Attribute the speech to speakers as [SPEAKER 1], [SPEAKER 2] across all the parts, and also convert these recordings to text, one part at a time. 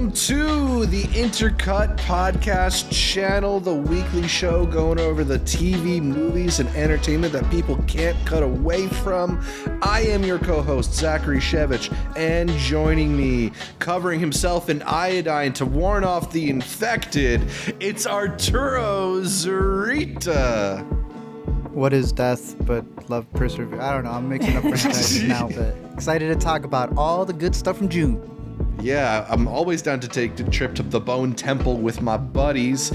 [SPEAKER 1] Welcome to the Intercut podcast channel, the weekly show going over the TV, movies, and entertainment that people can't cut away from. I am your co-host, Zachary Shevich, and joining me, covering himself in iodine to warn off the infected, it's Arturo Zurita.
[SPEAKER 2] What is death but love persevere? I don't know. I'm mixing up franchises now, but excited to talk about all the good stuff from June.
[SPEAKER 1] Yeah, I'm always down to take the trip to the Bone Temple with my buddies.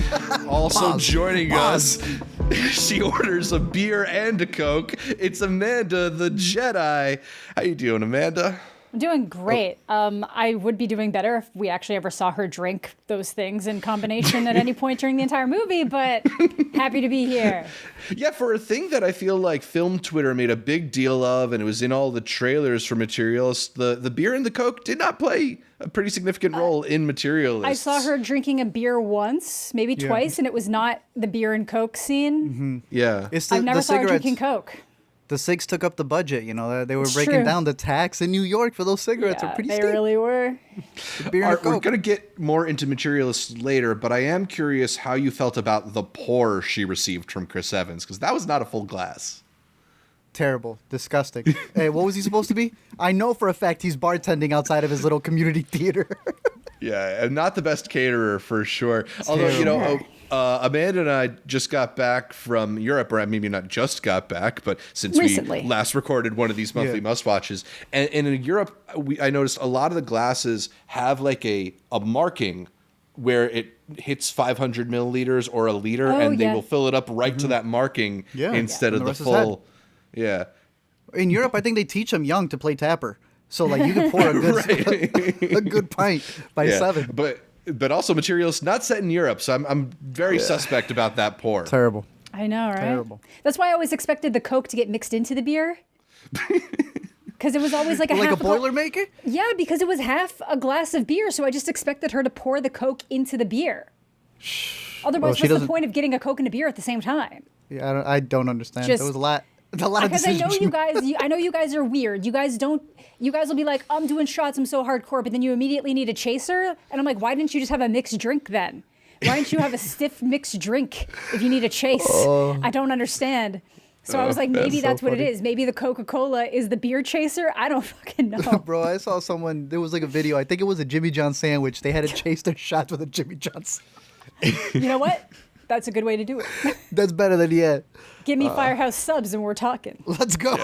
[SPEAKER 1] Also joining us, she orders a beer and a Coke. It's Amanda the Jedi. How you doing, Amanda?
[SPEAKER 3] I'm doing great. I would be doing better if we actually ever saw her drink those things in combination at any point during the entire movie, but happy to be here.
[SPEAKER 1] Yeah, for a thing that I feel like film Twitter made a big deal of, and it was in all the trailers for Materialists, the beer and the Coke did not play a pretty significant role in Materialists.
[SPEAKER 3] I saw her drinking a beer once, maybe twice, and it was not the beer and Coke scene.
[SPEAKER 1] Mm-hmm. Yeah.
[SPEAKER 3] I never saw her drinking Coke.
[SPEAKER 2] The cigs took up the budget, you know. They were breaking down the tax in New York for those cigarettes.
[SPEAKER 3] Yeah,
[SPEAKER 2] are pretty
[SPEAKER 3] they
[SPEAKER 2] steep.
[SPEAKER 3] really were.
[SPEAKER 1] We're going to get more into Materialists later, but I am curious how you felt about the pour she received from Chris Evans, because that was not a full glass.
[SPEAKER 2] Terrible. Disgusting. Hey, what was he supposed to be? I know for a fact he's bartending outside of his little community theater.
[SPEAKER 1] Yeah, and not the best caterer for sure. Although, you know, Amanda and I just got back from Europe, or maybe not just got back, but since
[SPEAKER 3] recently.
[SPEAKER 1] We last recorded one of these monthly must-watches. And in Europe, I noticed a lot of the glasses have like a marking where it hits 500 milliliters or a liter, and they will fill it up right to that marking instead of the full. Yeah.
[SPEAKER 2] In Europe, I think they teach them young to play tapper. So, like, you can pour a good, a good pint by 7.
[SPEAKER 1] But also Materials not set in Europe, so I'm very suspect about that pour.
[SPEAKER 2] Terrible.
[SPEAKER 3] I know, right?
[SPEAKER 2] Terrible.
[SPEAKER 3] That's why I always expected the Coke to get mixed into the beer. Because it was always like
[SPEAKER 2] a Boilermaker?
[SPEAKER 3] Yeah, because it was half a glass of beer, so I just expected her to pour the Coke into the beer. Otherwise, what's the point of getting a Coke and a beer at the same time?
[SPEAKER 2] Yeah, I don't understand. There was a lot of
[SPEAKER 3] because I
[SPEAKER 2] decisions.
[SPEAKER 3] know you guys. I know you guys are weird. You guys will be like, I'm doing shots. I'm so hardcore, but then you immediately need a chaser, and I'm like, why didn't you just have a mixed drink then? Why didn't you have a stiff mixed drink if you need a chase? I don't understand. So I was like, maybe that's what it is. Maybe the Coca-Cola is the beer chaser. I don't fucking know.
[SPEAKER 2] Bro, I saw someone. There was like a video. I think it was a Jimmy John sandwich. They had to chase their shots with a Jimmy John sandwich.
[SPEAKER 3] You know what? That's a good way to do it.
[SPEAKER 2] That's better than
[SPEAKER 3] Give me Firehouse subs and we're talking.
[SPEAKER 2] Let's go.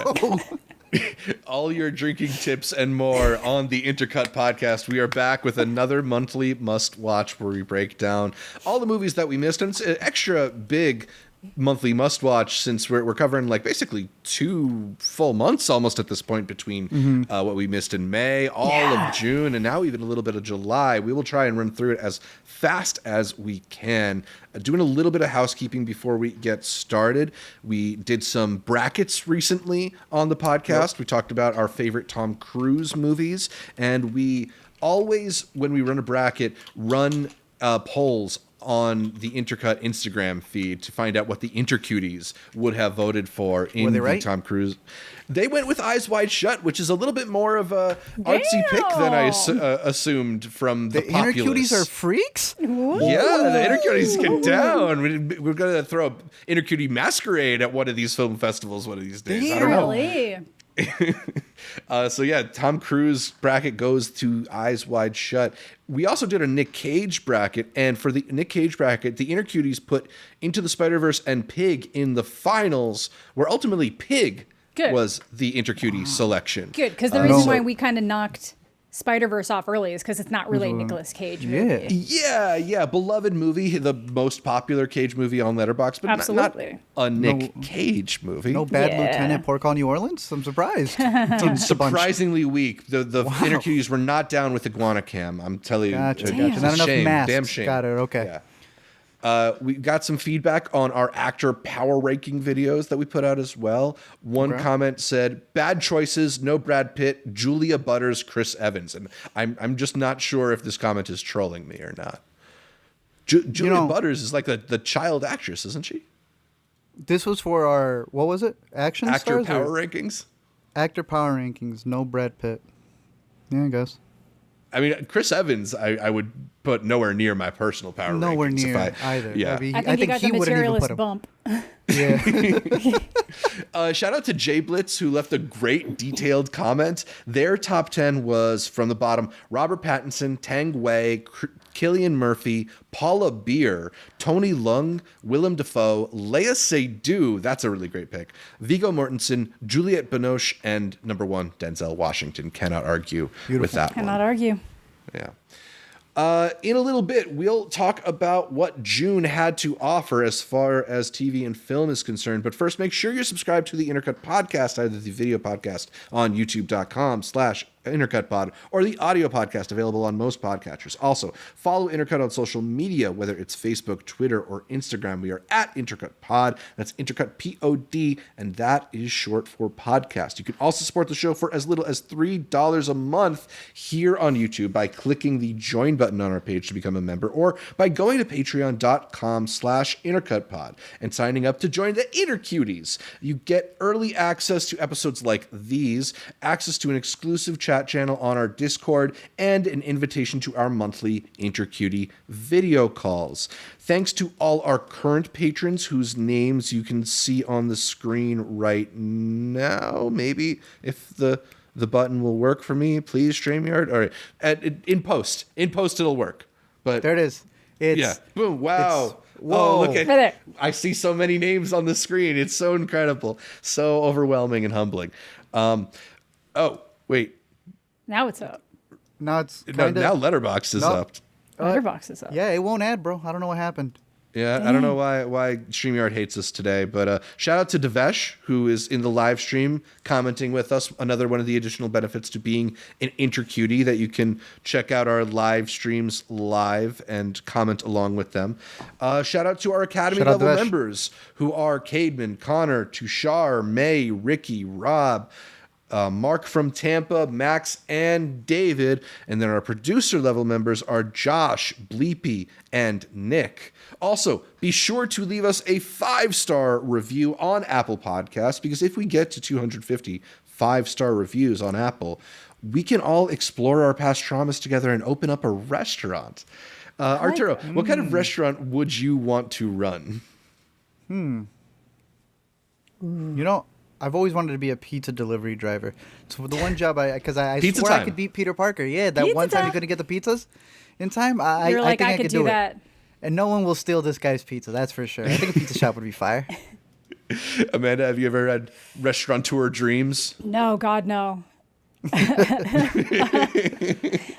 [SPEAKER 1] Yeah. All your drinking tips and more on the Intercut podcast. We are back with another monthly must-watch where we break down all the movies that we missed. And it's an extra big monthly must-watch since we're covering like basically 2 full months almost at this point between what we missed in May, all of June, and now even a little bit of July. We will try and run through it as fast as we can. Doing a little bit of housekeeping before we get started. We did some brackets recently on the podcast. Yep. We talked about our favorite Tom Cruise movies, and we always, when we run a bracket, run polls on the Intercut Instagram feed to find out what the Intercuties would have voted for in the Tom Cruise. They went with Eyes Wide Shut, which is a little bit more of a artsy pick than I assumed from the populace.
[SPEAKER 2] The Intercuties are freaks?
[SPEAKER 3] Ooh.
[SPEAKER 1] Yeah, the Intercuties get down. We're going to throw a Intercutie masquerade at one of these film festivals one of these days. I don't know.
[SPEAKER 3] Really?
[SPEAKER 1] So yeah, Tom Cruise bracket goes to Eyes Wide Shut. We also did a Nick Cage bracket, and for the Nick Cage bracket, the Intercuties put Into the Spider-Verse and Pig in the finals, where ultimately Pig was the Intercutie selection.
[SPEAKER 3] Good, because the reason why we kind of knocked Spider-Verse off early is because it's not really a Nicolas Cage movie.
[SPEAKER 1] Yeah. Beloved movie, the most popular Cage movie on Letterboxd, but not a Nick Cage movie.
[SPEAKER 2] No Bad Lieutenant Pork on New Orleans? I'm surprised.
[SPEAKER 1] Surprisingly weak. The Intercuties were not down with Iguana Cam. I'm telling you.
[SPEAKER 2] Gotcha.
[SPEAKER 1] It's
[SPEAKER 2] Not
[SPEAKER 1] a
[SPEAKER 2] enough
[SPEAKER 1] shame.
[SPEAKER 2] masks.
[SPEAKER 1] Damn shame.
[SPEAKER 2] Got it. Okay.
[SPEAKER 1] Yeah. We got some feedback on our actor power ranking videos that we put out as well. One comment said, bad choices, no Brad Pitt, Julia Butters, Chris Evans. And I'm just not sure if this comment is trolling me or not. Julia Butters is like the child actress, isn't she?
[SPEAKER 2] This was for our, what was it? Action
[SPEAKER 1] Actor
[SPEAKER 2] stars
[SPEAKER 1] power rankings?
[SPEAKER 2] Actor power rankings, no Brad Pitt. Yeah, I guess.
[SPEAKER 1] I mean, Chris Evans, I would put nowhere near my personal power
[SPEAKER 2] Nowhere
[SPEAKER 1] rankings
[SPEAKER 2] near either.
[SPEAKER 1] Yeah.
[SPEAKER 3] I think he got the
[SPEAKER 2] he wouldn't even
[SPEAKER 3] materialist
[SPEAKER 2] put him.
[SPEAKER 3] bump.
[SPEAKER 2] Yeah.
[SPEAKER 1] Shout out to Jay Blitz, who left a great detailed comment. Their top 10 was, from the bottom, Robert Pattinson, Tang Wei, Cillian Murphy, Paula Beer, Tony Leung, Willem Dafoe, Lea Seydoux, that's a really great pick, Viggo Mortensen, Juliette Binoche, and number 1, Denzel Washington. Cannot argue with that one.
[SPEAKER 3] Cannot argue.
[SPEAKER 1] Yeah. In a little bit, we'll talk about what June had to offer as far as TV and film is concerned. But first, make sure you're subscribed to the Intercut podcast, either the video podcast on youtube.com/IntercutPod or the audio podcast available on most podcatchers. Also, follow Intercut on social media, whether it's Facebook, Twitter, or Instagram. We are at IntercutPod. That's Intercut POD, and that is short for podcast. You can also support the show for as little as $3 a month here on YouTube by clicking the join button on our page to become a member, or by going to patreon.com/intercutpod and signing up to join the Intercuties. You get early access to episodes like these, access to an exclusive chat channel on our Discord, and an invitation to our monthly Intercutie video calls. Thanks to all our current patrons whose names you can see on the screen right now. Maybe if the button will work for me, please, StreamYard. All right, in post it'll work. But
[SPEAKER 2] There it is. It's
[SPEAKER 1] boom! Wow.
[SPEAKER 2] whoa.
[SPEAKER 1] Oh, look at!
[SPEAKER 3] Right there.
[SPEAKER 1] I see so many names on the screen. It's so incredible, so overwhelming and humbling. Oh, wait.
[SPEAKER 3] Now it's up.
[SPEAKER 2] Now it's
[SPEAKER 1] Now Letterboxd is
[SPEAKER 2] Nope.
[SPEAKER 1] up.
[SPEAKER 3] Letterboxd is up.
[SPEAKER 2] Yeah, it won't add, bro. I don't know what happened.
[SPEAKER 1] Yeah, I don't know why StreamYard hates us today, but shout out to Devesh, who is in the live stream commenting with us. Another one of the additional benefits to being an Intercutie, that you can check out our live streams live and comment along with them. Shout out to our Academy
[SPEAKER 2] Shout out
[SPEAKER 1] level
[SPEAKER 2] Devesh.
[SPEAKER 1] members, who are Cademan, Connor, Tushar, May, Ricky, Rob, Mark from Tampa, Max, and David. And then our producer level members are Josh, Bleepy, and Nick. Also, be sure to leave us a 5-star review on Apple Podcasts, because if we get to 250 5-star reviews on Apple, we can all explore our past traumas together and open up a restaurant. Arturo, what kind of restaurant would you want to run?
[SPEAKER 2] You know, I've always wanted to be a pizza delivery driver. So the one job I
[SPEAKER 1] Pizza
[SPEAKER 2] swore I
[SPEAKER 1] time.
[SPEAKER 2] could beat Peter Parker. Yeah, that
[SPEAKER 3] Pizza
[SPEAKER 2] one time
[SPEAKER 3] time.
[SPEAKER 2] he couldn't get the pizzas in time.
[SPEAKER 3] You're like,
[SPEAKER 2] think
[SPEAKER 3] I could
[SPEAKER 2] do
[SPEAKER 3] do
[SPEAKER 2] it.
[SPEAKER 3] that.
[SPEAKER 2] And no one will steal this guy's pizza. That's for sure. I think a pizza shop would be fire.
[SPEAKER 1] Amanda, have you ever had restaurateur dreams?
[SPEAKER 3] No, God, no.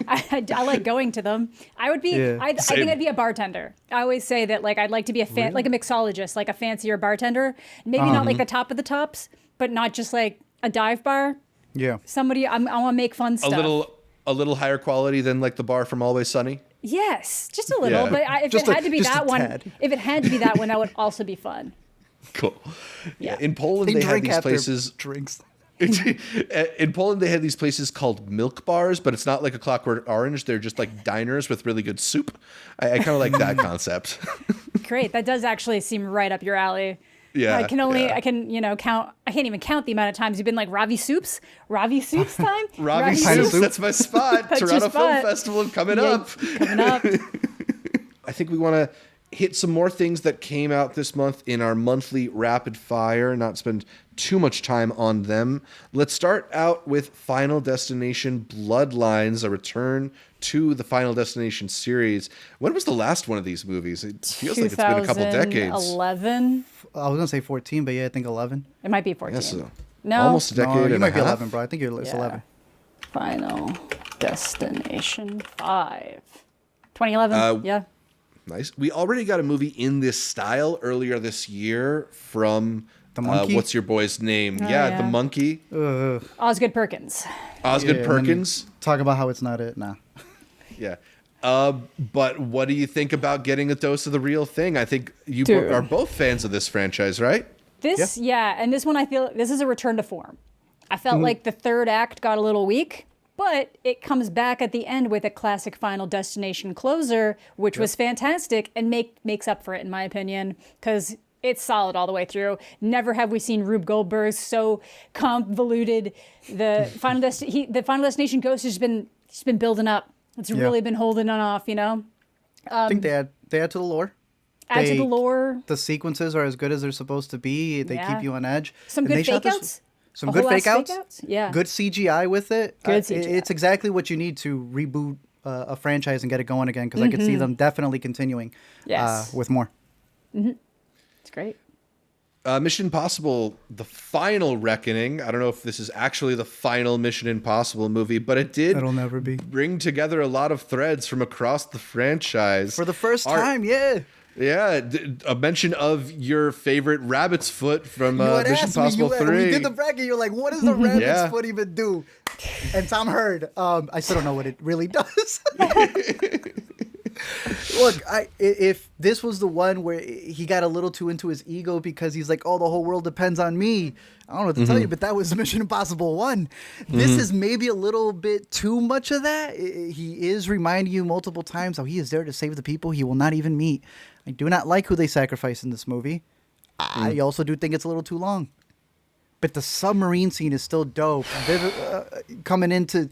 [SPEAKER 3] I like going to them. I would be.
[SPEAKER 2] Yeah.
[SPEAKER 3] I think I'd be a bartender. I always say that, like, I'd like to be like a mixologist, like a fancier bartender. Maybe not like the top of the tops, but not just like a dive bar.
[SPEAKER 2] Yeah.
[SPEAKER 3] Somebody I want to make fun stuff.
[SPEAKER 1] A little higher quality than like the bar from Always Sunny.
[SPEAKER 3] Yes, just a little.
[SPEAKER 1] Yeah.
[SPEAKER 3] But if
[SPEAKER 2] Just
[SPEAKER 3] it
[SPEAKER 2] a-
[SPEAKER 3] had to be
[SPEAKER 2] just a
[SPEAKER 3] that one,
[SPEAKER 2] tad.
[SPEAKER 3] if it had to be that one, that would also be fun.
[SPEAKER 1] Cool.
[SPEAKER 3] Yeah.
[SPEAKER 1] In Poland, they had
[SPEAKER 2] drink
[SPEAKER 1] these
[SPEAKER 2] after
[SPEAKER 1] places.
[SPEAKER 2] drinks.
[SPEAKER 1] In Poland, they had these places called milk bars, but it's not like a Clockwork Orange. They're just like diners with really good soup. I kind of like that concept.
[SPEAKER 3] Great, that does actually seem right up your alley.
[SPEAKER 1] Yeah,
[SPEAKER 3] I can count. I can't even count the amount of times you've been like Ravi Soups time.
[SPEAKER 1] Ravi
[SPEAKER 2] Soup.
[SPEAKER 1] Soup, that's my spot.
[SPEAKER 3] That's your
[SPEAKER 1] Toronto Film
[SPEAKER 3] spot.
[SPEAKER 1] Festival coming
[SPEAKER 3] Yeah,
[SPEAKER 1] up.
[SPEAKER 3] Coming up.
[SPEAKER 1] I think we want to hit some more things that came out this month in our monthly rapid fire, not spend too much time on them. Let's start out with Final Destination Bloodlines, a return to the Final Destination series. When was the last one of these movies? It feels like it's been a couple decades.
[SPEAKER 3] 2011.
[SPEAKER 2] I was gonna say 14, but yeah, I think 11.
[SPEAKER 3] It might be 14.
[SPEAKER 1] Yes, so
[SPEAKER 3] No.
[SPEAKER 1] almost a decade
[SPEAKER 2] No,
[SPEAKER 1] and
[SPEAKER 2] you
[SPEAKER 1] a
[SPEAKER 2] might be
[SPEAKER 1] half.
[SPEAKER 2] 11, bro. I think it's
[SPEAKER 3] Yeah.
[SPEAKER 2] 11.
[SPEAKER 3] Final Destination 5. 2011. Yeah.
[SPEAKER 1] Nice. We already got a movie in this style earlier this year from
[SPEAKER 2] The Monkey?
[SPEAKER 1] what's your boy's name?
[SPEAKER 3] Oh,
[SPEAKER 1] yeah,
[SPEAKER 3] yeah.
[SPEAKER 1] The Monkey.
[SPEAKER 3] Osgood Perkins.
[SPEAKER 1] Osgood
[SPEAKER 2] Yeah, and then
[SPEAKER 1] Perkins.
[SPEAKER 2] Talk about how it's not it. Nah.
[SPEAKER 1] Yeah. But what do you think about getting a dose of the real thing? I think you
[SPEAKER 3] Dude.
[SPEAKER 1] are both fans of this franchise, right?
[SPEAKER 3] This, yeah, and this one I feel this is a return to form. I felt like the third act got a little weak, but it comes back at the end with a classic Final Destination closer, which was fantastic and makes up for it in my opinion, because it's solid all the way through. Never have we seen Rube Goldberg so convoluted. The Final Destination ghost has been building up. It's really been holding on off,
[SPEAKER 2] I think they add to the lore.
[SPEAKER 3] Add to the lore.
[SPEAKER 2] The sequences are as good as they're supposed to be. They keep you on edge.
[SPEAKER 3] Some good fake outs.
[SPEAKER 2] Some good fake outs.
[SPEAKER 3] Yeah.
[SPEAKER 2] Good CGI with it.
[SPEAKER 3] Good CGI.
[SPEAKER 2] It's exactly what you need to reboot a franchise and get it going again, because I could see them definitely continuing with more.
[SPEAKER 3] It's great.
[SPEAKER 1] Mission Impossible, The Final Reckoning. I don't know if this is actually the final Mission Impossible movie, but it did
[SPEAKER 2] That'll never be.
[SPEAKER 1] bring together a lot of threads from across the franchise.
[SPEAKER 2] For the first time, yeah.
[SPEAKER 1] Yeah, a mention of your favorite rabbit's foot from
[SPEAKER 2] You had
[SPEAKER 1] Mission
[SPEAKER 2] asked me,
[SPEAKER 1] Impossible 3.
[SPEAKER 2] We did the bracket, you're like, what does the rabbit's foot even do? And Tom heard. I still don't know what it really does. Look, if this was the one where he got a little too into his ego because he's like, oh, the whole world depends on me. I don't know what to tell you, but that was Mission Impossible 1. This is maybe a little bit too much of that. He is reminding you multiple times how he is there to save the people he will not even meet. I do not like who they sacrifice in this movie. I also do think it's a little too long. But the submarine scene is still dope. Coming into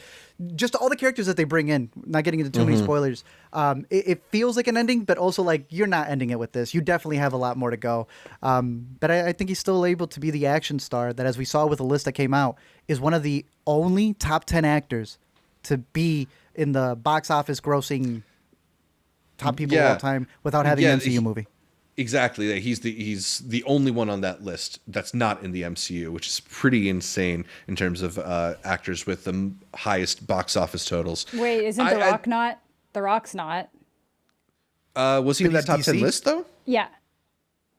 [SPEAKER 2] just all the characters that they bring in, not getting into too many spoilers. It feels like an ending, but also like you're not ending it with this. You definitely have a lot more to go. But I think he's still able to be the action star that, as we saw with the list that came out, is one of the only top 10 actors to be in the box office grossing top people of all time without having an MCU movie.
[SPEAKER 1] Exactly. He's the only one on that list that's not in the MCU, which is pretty insane in terms of actors with the highest box office totals.
[SPEAKER 3] Wait, isn't The Rock not? The Rock's not.
[SPEAKER 1] Was he in that top 10 list, though?
[SPEAKER 3] Yeah.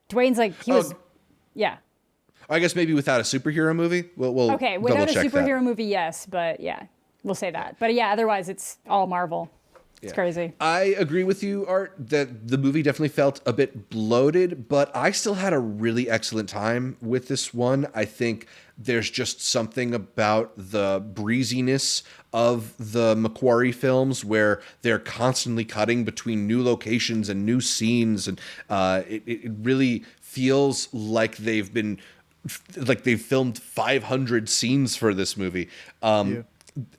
[SPEAKER 3] Dwayne's like, he was... Yeah.
[SPEAKER 1] I guess maybe without a superhero movie? We'll
[SPEAKER 3] okay, without a
[SPEAKER 1] double-check
[SPEAKER 3] superhero
[SPEAKER 1] that.
[SPEAKER 3] movie, yes. But yeah, we'll say that. But yeah, otherwise it's all Marvel. It's crazy.
[SPEAKER 1] I agree with you, Art, that the movie definitely felt a bit bloated, but I still had a really excellent time with this one. I think there's just something about the breeziness of the Macquarie films where they're constantly cutting between new locations and new scenes, and it really feels like they've filmed 500 scenes for this movie.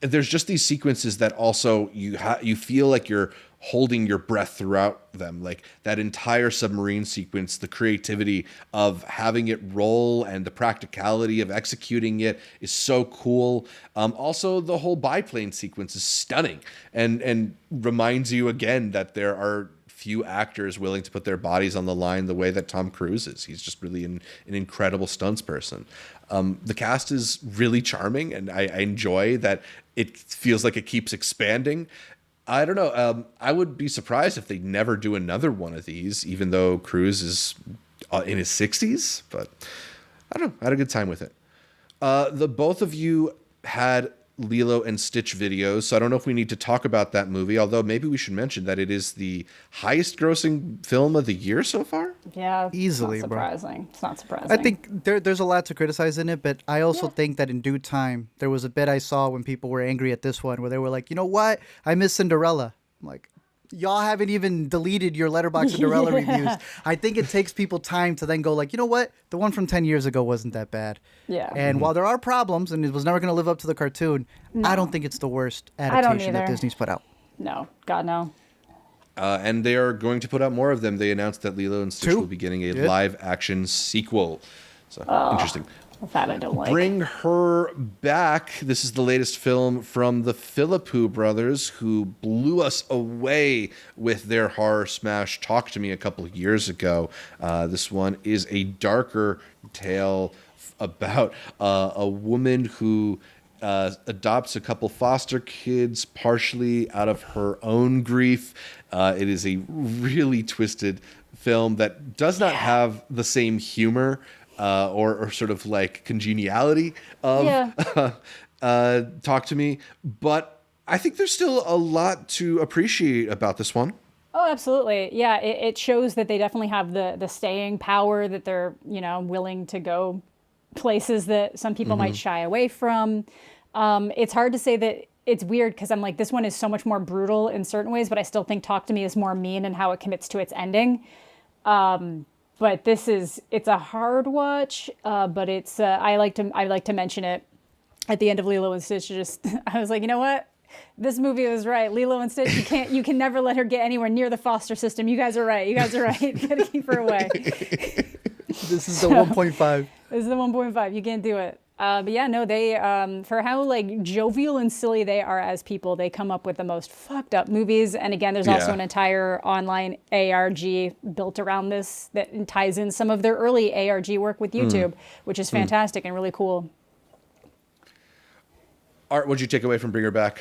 [SPEAKER 1] There's just these sequences that also you feel like you're holding your breath throughout them. Like that entire submarine sequence, the creativity of having it roll and the practicality of executing it is so cool. Also, the whole biplane sequence is stunning and reminds you again that there are few actors willing to put their bodies on the line the way that Tom Cruise is. He's just really an incredible stunts person. The cast is really charming, and I enjoy that it feels like it keeps expanding. I don't know. I would be surprised if they never do another one of these, even though Cruise is in his 60s. But I don't know. I had a good time with it. The both of you had Lilo and Stitch videos, so I don't know if we need to talk about that movie, although maybe we should mention that it is the highest grossing film of the year so far.
[SPEAKER 3] Yeah,
[SPEAKER 2] easily,
[SPEAKER 3] it's not surprising.
[SPEAKER 2] bro.
[SPEAKER 3] It's not surprising.
[SPEAKER 2] I think there's a lot to criticize in it, but I also think that in due time, there was a bit I saw when people were angry at this one where they were like, you know what? I miss Cinderella. I'm like, y'all haven't even deleted your Letterboxd Cinderella reviews. I think it takes people time to then go like, you know what? The one from 10 years ago wasn't that bad.
[SPEAKER 3] Yeah.
[SPEAKER 2] And while there are problems and it was never going to live up to the cartoon, I don't think it's the worst adaptation that Disney's put out.
[SPEAKER 3] No. God, no.
[SPEAKER 1] And they are going to put out more of them. They announced that Lilo and Stitch will be getting a live action sequel. So interesting.
[SPEAKER 3] That I don't like.
[SPEAKER 1] Bring Her Back. This is the latest film from the Philippou brothers, who blew us away with their horror smash Talk to Me a couple of years ago. This one is a darker tale about a woman who adopts a couple foster kids partially out of her own grief. It is a really twisted film that does not have the same humor or sort of like congeniality of Talk to Me. But I think there's still a lot to appreciate about this one.
[SPEAKER 3] Oh, absolutely. Yeah, it shows that they definitely have the staying power, that they're, willing to go places that some people might shy away from. It's hard to say that it's weird because I'm like, this one is so much more brutal in certain ways, but I still think Talk to Me is more mean in how it commits to its ending. But it's a hard watch, but it's I like to mention it at the end of Lilo and Stitch. I was like, you know what? This movie was right. Lilo and Stitch, you can never let her get anywhere near the foster system. You guys are right. You gotta keep her away.
[SPEAKER 2] This is the 1.5.
[SPEAKER 3] This is the 1.5. You can't do it. But yeah, no, they for how like jovial and silly they are as people, they come up with the most fucked up movies. And again, there's also an entire online ARG built around this that ties in some of their early ARG work with YouTube, which is fantastic and really cool.
[SPEAKER 1] Art, what'd you take away from Bring Her Back?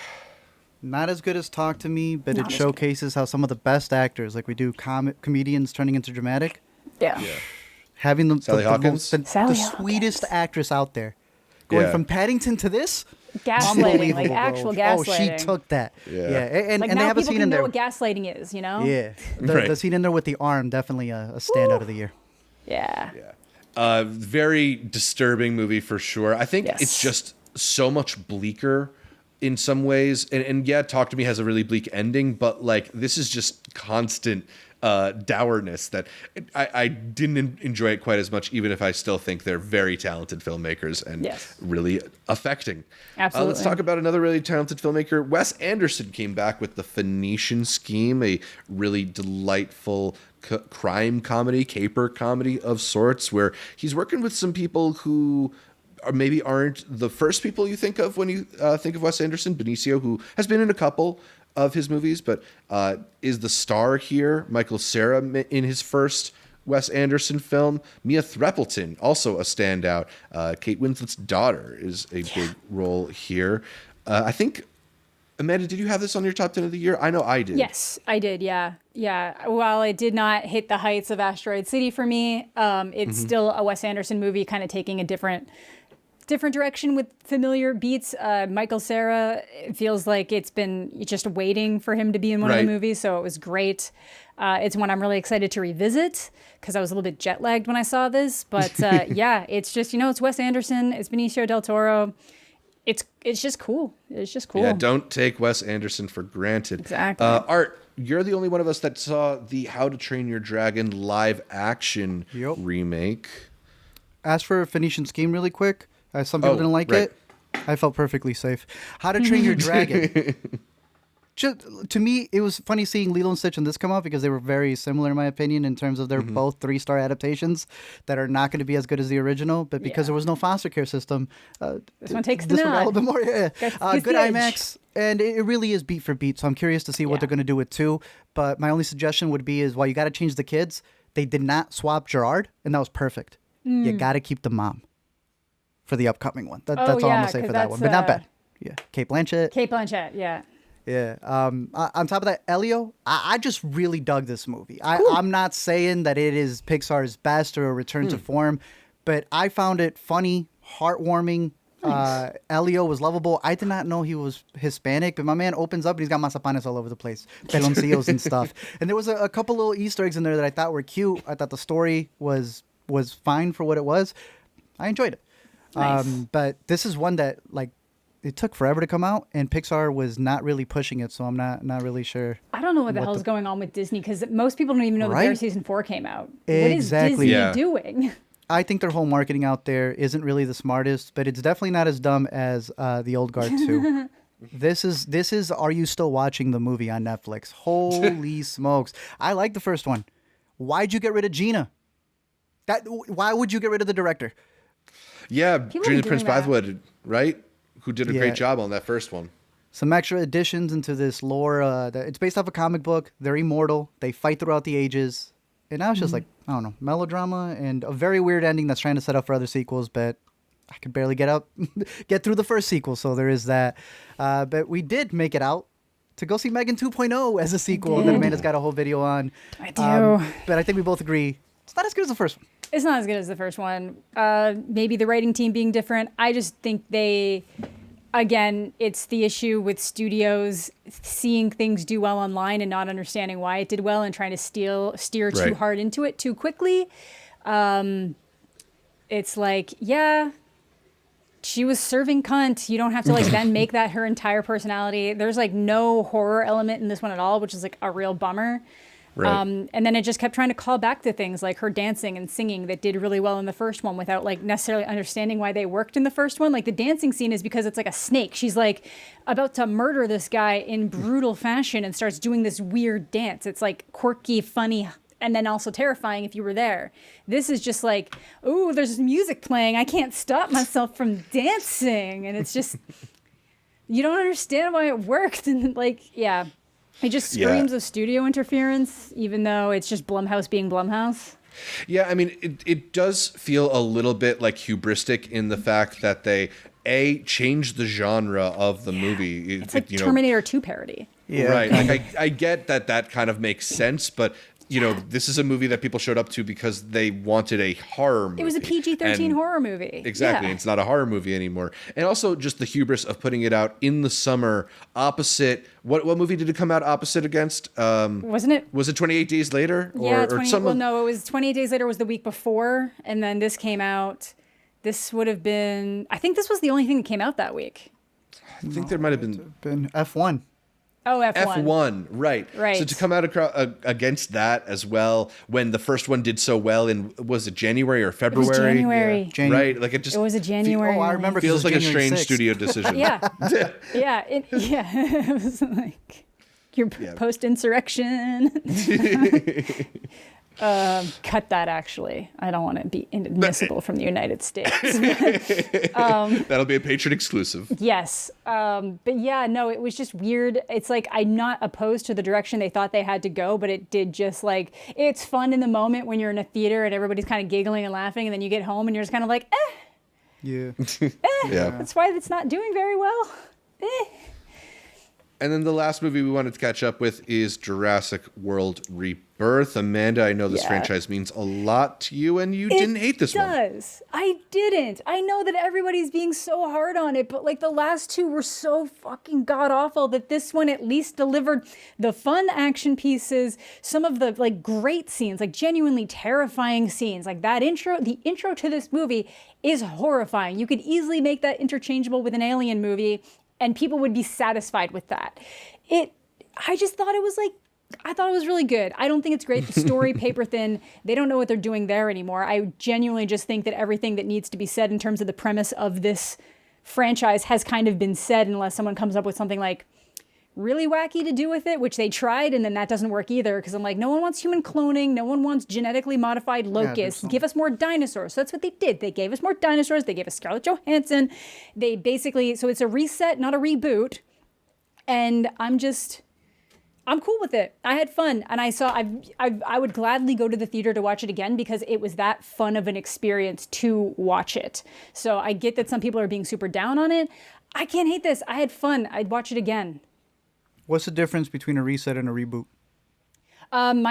[SPEAKER 2] Not as good as Talk to Me, but
[SPEAKER 3] Not
[SPEAKER 2] it
[SPEAKER 3] as
[SPEAKER 2] showcases how some of the best actors, like we do comedians turning into dramatic,
[SPEAKER 3] Yeah.
[SPEAKER 2] having the
[SPEAKER 1] Sally Hawkins?
[SPEAKER 3] Sally
[SPEAKER 2] sweetest
[SPEAKER 3] Hawkins.
[SPEAKER 2] actress out there. Going
[SPEAKER 1] Yeah.
[SPEAKER 2] from Paddington to this?
[SPEAKER 3] Gaslighting, like
[SPEAKER 2] Unbelievable,
[SPEAKER 3] actual
[SPEAKER 2] bro.
[SPEAKER 3] gaslighting.
[SPEAKER 2] Oh, she took that.
[SPEAKER 1] Yeah.
[SPEAKER 2] And
[SPEAKER 3] Like
[SPEAKER 2] they
[SPEAKER 3] now
[SPEAKER 2] have a
[SPEAKER 3] people
[SPEAKER 2] scene
[SPEAKER 3] can
[SPEAKER 2] in
[SPEAKER 3] know
[SPEAKER 2] there.
[SPEAKER 3] what gaslighting is, you know?
[SPEAKER 2] Yeah.
[SPEAKER 1] Right.
[SPEAKER 2] The scene in there with the arm, definitely a standout of the year.
[SPEAKER 3] Yeah.
[SPEAKER 1] Very disturbing movie for sure. I think
[SPEAKER 3] Yes.
[SPEAKER 1] it's just so much bleaker in some ways. And yeah, Talk to Me has a really bleak ending, but like this is just constant dourness that I didn't enjoy it quite as much, even if I still think they're very talented filmmakers and
[SPEAKER 3] Yes.
[SPEAKER 1] really affecting.
[SPEAKER 3] Absolutely.
[SPEAKER 1] Let's talk about another really talented filmmaker. Wes Anderson came back with The Phoenician Scheme, a really delightful crime comedy, caper comedy of sorts, where he's working with some people who maybe aren't the first people you think of when you think of Wes Anderson. Benicio, who has been in a couple of his movies, but is the star here. Michael Cera in his first Wes Anderson film. Mia Threppleton, also a standout. Kate Winslet's daughter is a big role here. I think, Amanda, did you have this on your top 10 of the year? I know I did.
[SPEAKER 3] Yes, I did. Yeah. While it did not hit the heights of Asteroid City for me, it's still a Wes Anderson movie, kind of taking a different direction with familiar beats. Michael Cera, it feels like it's been just waiting for him to be in one of the movies, so it was great. It's one I'm really excited to revisit because I was a little bit jet lagged when I saw this. But yeah, it's just, it's Wes Anderson, it's Benicio del Toro. It's just cool. It's just cool.
[SPEAKER 1] Yeah, don't take Wes Anderson for granted.
[SPEAKER 3] Exactly.
[SPEAKER 1] Art, you're the only one of us that saw the How to Train Your Dragon live action remake.
[SPEAKER 2] As for Phoenician Scheme really quick, some people didn't like it. I felt perfectly safe. How to Train Your Dragon. Just, to me, it was funny seeing Lilo and Stitch and this come out because they were very similar, in my opinion, in terms of they're both 3-star adaptations that are not going to be as good as the original. But because there was no foster care system,
[SPEAKER 3] this one takes the
[SPEAKER 2] this one got a
[SPEAKER 3] nod.
[SPEAKER 2] little bit more. Yeah.
[SPEAKER 3] Gets
[SPEAKER 2] Good
[SPEAKER 3] the edge.
[SPEAKER 2] IMAX, and it really is beat for beat. So I'm curious to see what they're going to do with 2. But my only suggestion would be is while you got to change the kids, they did not swap Gerard, and that was perfect. You got to keep the mom for the upcoming one. That's all I'm going to say for that one. But not bad. Yeah. Kate Blanchett,
[SPEAKER 3] yeah.
[SPEAKER 2] Yeah. On top of that, Elio, I just really dug this movie. I'm not saying that it is Pixar's best or a return to form, but I found it funny, heartwarming. Nice. Elio was lovable. I did not know he was Hispanic, but my man opens up and he's got mazapanes all over the place, peloncillos and stuff. And there was a couple little Easter eggs in there that I thought were cute. I thought the story was fine for what it was. I enjoyed it.
[SPEAKER 3] Nice.
[SPEAKER 2] But this is one that it took forever to come out, and Pixar was not really pushing it, so I'm not really sure.
[SPEAKER 3] I don't know what the hell's going on with Disney because most people don't even know that Bear Season 4 came out.
[SPEAKER 2] Exactly.
[SPEAKER 3] What is Disney doing?
[SPEAKER 2] I think their whole marketing out there isn't really the smartest, but it's definitely not as dumb as The Old Guard 2. This is Are You Still Watching the movie on Netflix? Holy smokes. I like the first one. Why'd you get rid of Gina? Why would you get rid of the director?
[SPEAKER 1] Yeah,
[SPEAKER 3] People
[SPEAKER 1] Gina
[SPEAKER 3] be
[SPEAKER 1] Prince
[SPEAKER 3] doing that.
[SPEAKER 1] Bythewood, right? Who did a great job on that first one.
[SPEAKER 2] Some extra additions into this lore. It's based off a comic book. They're immortal. They fight throughout the ages. And now it's just I don't know, melodrama and a very weird ending that's trying to set up for other sequels, but I could barely get through the first sequel, so there is that. But we did make it out to go see Megan 2.0 as a sequel that Amanda's got a whole video on.
[SPEAKER 3] I do.
[SPEAKER 2] But I think we both agree it's not as good as the first one.
[SPEAKER 3] It's not as good as the first one. Maybe the writing team being different. I just think again, it's the issue with studios seeing things do well online and not understanding why it did well and trying to steer too hard into it too quickly. It's like, yeah, she was serving cunt. You don't have to then make that her entire personality. There's no horror element in this one at all, which is a real bummer.
[SPEAKER 1] Right.
[SPEAKER 3] And then it just kept trying to call back to things like her dancing and singing that did really well in the first one without like necessarily understanding why they worked in the first one. Like the dancing scene is because it's like a snake. She's like about to murder this guy in brutal fashion and starts doing this weird dance. It's like quirky, funny, and then also terrifying if you were there. This is just like, ooh, there's music playing. I can't stop myself from dancing. And it's just, you don't understand why it worked. And like, yeah. It just screams of studio interference, even though it's just Blumhouse being Blumhouse.
[SPEAKER 1] Yeah, I mean, it does feel a little bit like hubristic in the fact that they, changed the genre of the movie.
[SPEAKER 3] It's like Terminator 2 parody.
[SPEAKER 2] Yeah.
[SPEAKER 1] Right. Like, I get that kind of makes sense, but, this is a movie that people showed up to because they wanted a horror movie.
[SPEAKER 3] It was a PG-13 horror movie.
[SPEAKER 1] Exactly.
[SPEAKER 3] Yeah.
[SPEAKER 1] It's not a horror movie anymore. And also just the hubris of putting it out in the summer opposite. What movie did it come out opposite against?
[SPEAKER 3] Wasn't it?
[SPEAKER 1] Was it 28 Days Later?
[SPEAKER 3] Yeah, no, it was 28 Days Later was the week before. And then this came out. This would have been, I think this was the only thing that came out that week.
[SPEAKER 1] I think there might have been
[SPEAKER 2] F1.
[SPEAKER 3] Oh, F1.
[SPEAKER 1] F1, right.
[SPEAKER 3] Right.
[SPEAKER 1] So to come out against that as well, when the first one did so well in, was it January or February?
[SPEAKER 3] It was January.
[SPEAKER 2] Yeah.
[SPEAKER 1] Right? Like it
[SPEAKER 3] was a January.
[SPEAKER 2] I remember.
[SPEAKER 1] Feels like a
[SPEAKER 2] January
[SPEAKER 1] strange
[SPEAKER 2] 6th.
[SPEAKER 1] studio decision.
[SPEAKER 3] Yeah. It was like your post-insurrection. Cut that, actually. I don't want to be inadmissible from the United States.
[SPEAKER 1] That'll be a patron exclusive.
[SPEAKER 3] Yes. But yeah, no, it was just weird. It's like I'm not opposed to the direction they thought they had to go, but it did just like, it's fun in the moment when you're in a theater and everybody's kind of giggling and laughing, and then you get home and you're just kind of like,
[SPEAKER 2] Yeah.
[SPEAKER 1] Yeah.
[SPEAKER 3] that's why it's not doing very well.
[SPEAKER 1] And then the last movie we wanted to catch up with is Jurassic World Rebirth. Amanda, I know this franchise means a lot to you, and you didn't hate this one.
[SPEAKER 3] It does. I didn't. I know that everybody's being so hard on it, but like the last two were so fucking god awful that this one at least delivered the fun action pieces, some of the like great scenes, like genuinely terrifying scenes. Like that intro, the intro to this movie is horrifying. You could easily make that interchangeable with an Alien movie, and people would be satisfied with that. I just thought it was like, I thought it was really good. I don't think it's great. The story, paper thin. They don't know what they're doing there anymore. I genuinely just think that everything that needs to be said in terms of the premise of this franchise has kind of been said, unless someone comes up with something like really wacky to do with it, which they tried, and then that doesn't work either, because I'm like, no one wants human cloning, no one wants genetically modified locusts. Give us more dinosaurs. So that's what they did. They gave us more dinosaurs. They gave us Scarlett Johansson. They basically, so it's a reset, not a reboot. And I'm cool with it. I had fun, and I would gladly go to the theater to watch it again because it was that fun of an experience to watch it. So I get that some people are being super down on it. I can't hate this. I had fun. I'd watch it again.
[SPEAKER 2] What's the difference between a reset and a reboot?
[SPEAKER 3] I'm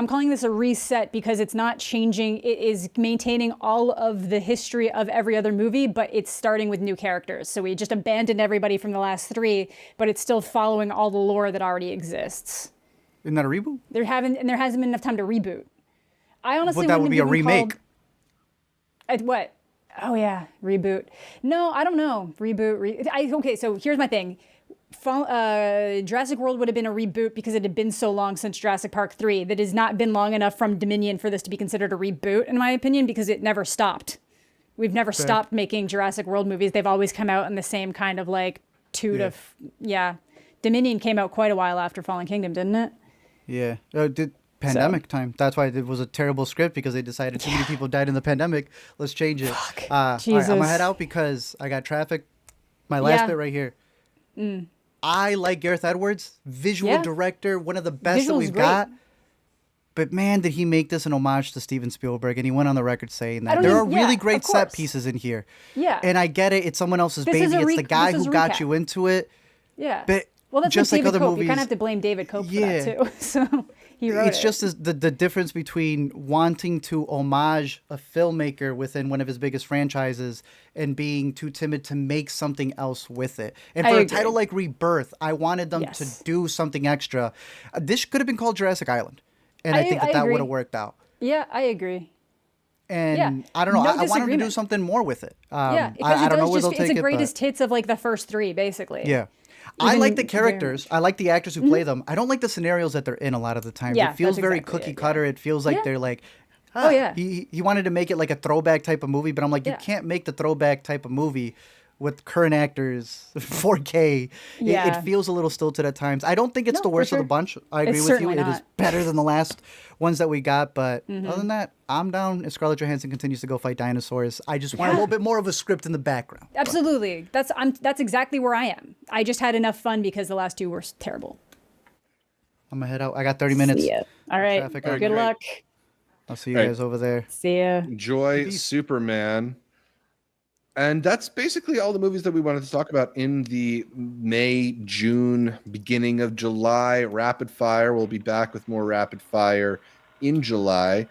[SPEAKER 3] calling this a reset because it's not changing. It is maintaining all of the history of every other movie, but it's starting with new characters. So we just abandoned everybody from the last three, but it's still following all the lore that already exists.
[SPEAKER 2] Isn't that a reboot?
[SPEAKER 3] There hasn't been enough time to reboot. I honestly
[SPEAKER 2] But that would be a remake.
[SPEAKER 3] What? Oh yeah, reboot. No, I don't know. Reboot. Okay, so here's my thing. Jurassic World would have been a reboot because it had been so long since Jurassic Park 3. That has not been long enough from Dominion for this to be considered a reboot, in my opinion, because it never stopped. We've never stopped making Jurassic World movies. They've always come out in the same kind of like Dominion came out quite a while after Fallen Kingdom, didn't it?
[SPEAKER 2] Yeah. Pandemic time. That's why it was a terrible script, because they decided too many people died in the pandemic. Let's change it.
[SPEAKER 3] Fuck.
[SPEAKER 2] All right, I'm gonna head out because I got traffic. My last bit right here. I like Gareth Edwards, visual director, one of the best that we've got. But man, did he make this an homage to Steven Spielberg, and he went on the record saying that. There are really great set pieces in here. Yeah. And I get it. It's someone else's baby. It's the guy who got you into it.
[SPEAKER 3] Yeah.
[SPEAKER 1] But
[SPEAKER 3] that's just like David other Cope. Movies. You kind of have to blame David Cope for that too. So he wrote
[SPEAKER 2] it's just the difference between wanting to homage a filmmaker within one of his biggest franchises and being too timid to make something else with it. And for a title like Rebirth, I wanted them to do something extra. This could have been called Jurassic Island. And I think that would have worked out.
[SPEAKER 3] Yeah, I agree.
[SPEAKER 2] And I don't know. I want them to do something more with it.
[SPEAKER 3] Because
[SPEAKER 2] I don't know where they'll take it.
[SPEAKER 3] It's a greatest hits of like the first three, basically.
[SPEAKER 2] Yeah. I like the
[SPEAKER 3] Even
[SPEAKER 2] characters. I like the actors who play them. I don't like the scenarios that they're in a lot of the times.
[SPEAKER 3] Yeah,
[SPEAKER 2] It feels
[SPEAKER 3] that's
[SPEAKER 2] very
[SPEAKER 3] exactly
[SPEAKER 2] cookie
[SPEAKER 3] it,
[SPEAKER 2] cutter. It feels like
[SPEAKER 3] Yeah.
[SPEAKER 2] they're like,
[SPEAKER 3] Oh, yeah.
[SPEAKER 2] He wanted to make it like a throwback type of movie, but I'm like, you
[SPEAKER 3] Yeah.
[SPEAKER 2] can't make the throwback type of movie with current actors, 4K.
[SPEAKER 3] Yeah.
[SPEAKER 2] It feels a little stilted at times. I don't think it's
[SPEAKER 3] No,
[SPEAKER 2] the
[SPEAKER 3] for
[SPEAKER 2] worst of the
[SPEAKER 3] sure.
[SPEAKER 2] bunch. I agree
[SPEAKER 3] It's
[SPEAKER 2] with
[SPEAKER 3] certainly
[SPEAKER 2] you. It is
[SPEAKER 3] not.
[SPEAKER 2] better than the last ones that we got, but other than that, I'm down if Scarlett Johansson continues to go fight dinosaurs. I just want a little bit more of a script in the background.
[SPEAKER 3] Absolutely. That's exactly where I am. I just had enough fun because the last two were terrible.
[SPEAKER 2] I'm gonna head out. I got 30 minutes.
[SPEAKER 3] See ya. All right.
[SPEAKER 2] Traffic.
[SPEAKER 3] Good
[SPEAKER 1] Great.
[SPEAKER 3] luck.
[SPEAKER 2] I'll see you
[SPEAKER 1] All right.
[SPEAKER 2] guys over there.
[SPEAKER 3] See ya.
[SPEAKER 1] Enjoy Superman. And that's basically all the movies that we wanted to talk about in the May, June, beginning of July rapid fire. We'll be back with more rapid fire in July.